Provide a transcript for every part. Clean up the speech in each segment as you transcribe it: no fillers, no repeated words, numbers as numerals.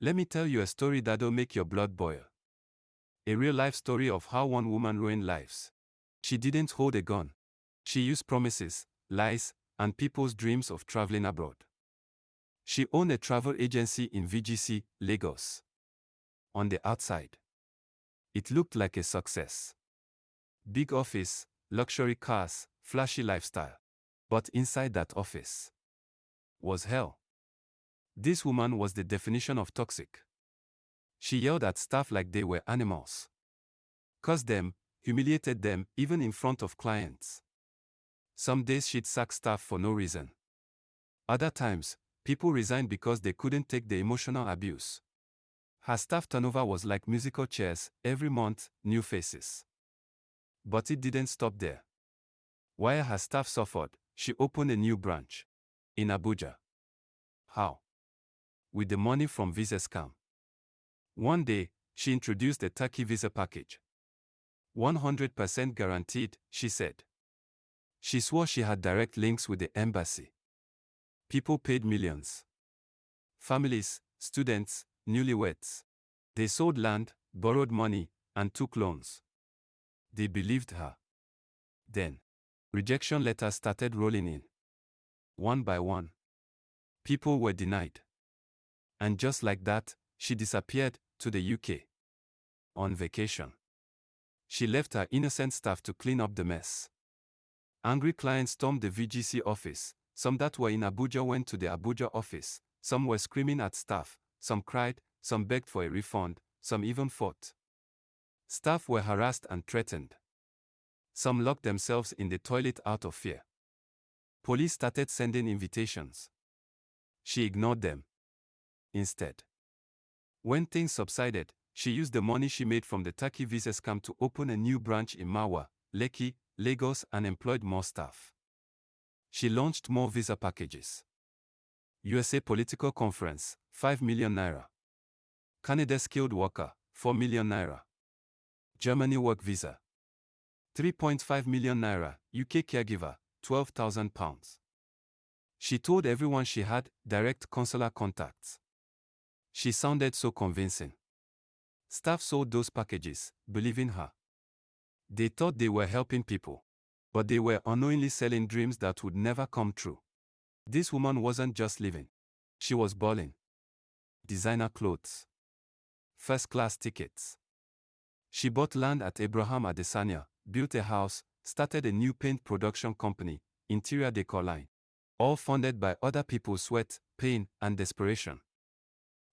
Let me tell you a story that'll make your blood boil. A real-life story of how one woman ruined lives. She didn't hold a gun. She used promises, lies, and people's dreams of traveling abroad. She owned a travel agency in VGC, Lagos. On the outside, it looked like a success. Big office, luxury cars, flashy lifestyle. But inside that office was hell. This woman was the definition of toxic. She yelled at staff like they were animals. Cursed them, humiliated them, even in front of clients. Some days she'd sack staff for no reason. Other times, people resigned because they couldn't take the emotional abuse. Her staff turnover was like musical chairs, every month, new faces. But it didn't stop there. While her staff suffered, she opened a new branch. In Abuja. How? With the money from visa scam. One day, she introduced a Turkey visa package. 100% guaranteed, she said. She swore she had direct links with the embassy. People paid millions. Families, students, newlyweds. They sold land, borrowed money, and took loans. They believed her. Then, rejection letters started rolling in. One by one. People were denied. And just like that, she disappeared to the UK. On vacation. She left her innocent staff to clean up the mess. Angry clients stormed the VGC office. Some that were in Abuja went to the Abuja office. Some were screaming at staff. Some cried. Some begged for a refund. Some even fought. Staff were harassed and threatened. Some locked themselves in the toilet out of fear. Police started sending invitations. She ignored them. Instead, when things subsided, she used the money she made from the Turkey visa scam to open a new branch in Marwa, Lekki, Lagos, and employed more staff. She launched more visa packages. USA Political Conference, 5 million naira. Canada Skilled Worker, 4 million naira. Germany Work Visa, 3.5 million naira. UK Caregiver, 12,000 pounds. She told everyone she had direct consular contacts. She sounded so convincing. Staff sold those packages, believing her. They thought they were helping people. But they were unknowingly selling dreams that would never come true. This woman wasn't just living. She was balling. Designer clothes. First-class tickets. She bought land at Abraham Adesanya, built a house, started a new paint production company, interior decor line. All funded by other people's sweat, pain, and desperation.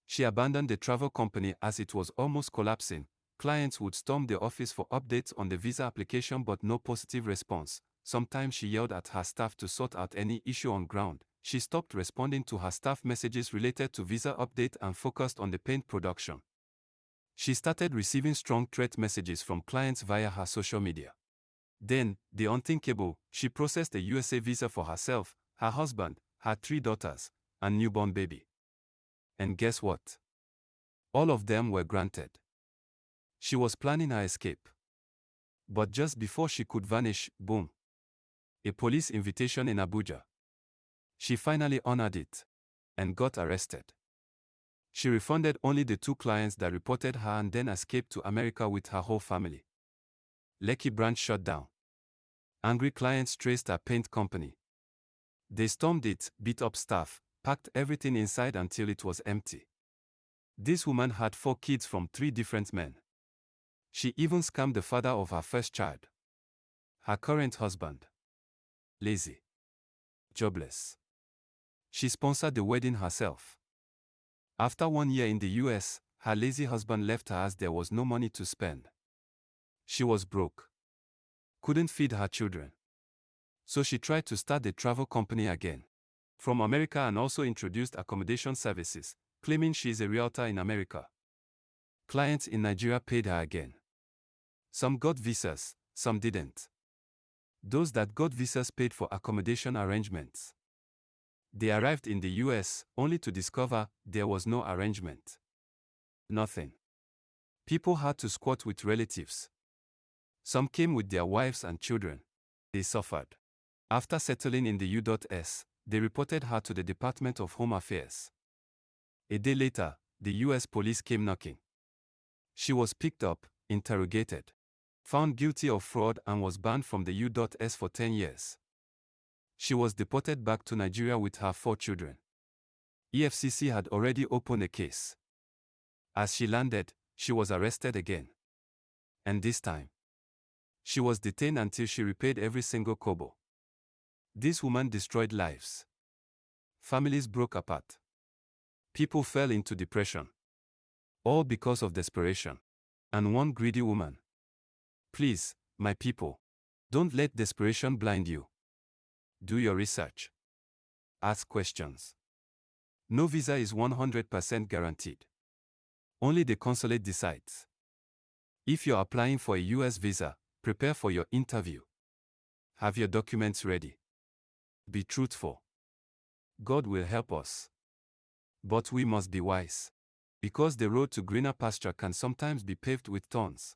She abandoned the travel company as it was almost collapsing. Clients would storm the office for updates on the visa application but no positive response. Sometimes she yelled at her staff to sort out any issue on ground. She stopped responding to her staff messages related to visa update and focused on the paint production. She started receiving strong threat messages from clients via her social media. Then, the unthinkable, she processed a USA visa for herself, her husband, her 3 daughters, and newborn baby. And guess what? All of them were granted. She was planning her escape. But just before she could vanish, boom. A police invitation in Abuja. She finally honored it. And got arrested. She refunded only the 2 clients that reported her and then escaped to America with her whole family. Lekki branch shut down. Angry clients traced her paint company. They stormed it, beat up staff, packed everything inside until it was empty. This woman had 4 kids from 3 different men. She even scammed the father of her first child. Her current husband. Lazy. Jobless. She sponsored the wedding herself. After 1 year in the US, her lazy husband left her as there was no money to spend. She was broke. Couldn't feed her children. So she tried to start the travel company again. From America and also introduced accommodation services, claiming she is a realtor in America. Clients in Nigeria paid her again. Some got visas, some didn't. Those that got visas paid for accommodation arrangements. They arrived in the US, only to discover there was no arrangement. Nothing. People had to squat with relatives. Some came with their wives and children. They suffered. After settling in the U.S., they reported her to the Department of Home Affairs. A day later, the US police came knocking. She was picked up, interrogated, found guilty of fraud and was banned from the U.S. for 10 years. She was deported back to Nigeria with her 4 children. EFCC had already opened a case. As she landed, she was arrested again. And this time, she was detained until she repaid every single kobo. This woman destroyed lives. Families broke apart. People fell into depression. All because of desperation. And one greedy woman. Please, my people, don't let desperation blind you. Do your research. Ask questions. No visa is 100% guaranteed. Only the consulate decides. If you're applying for a US visa, prepare for your interview. Have your documents ready. Be truthful. God will help us. But we must be wise. Because the road to greener pasture can sometimes be paved with thorns.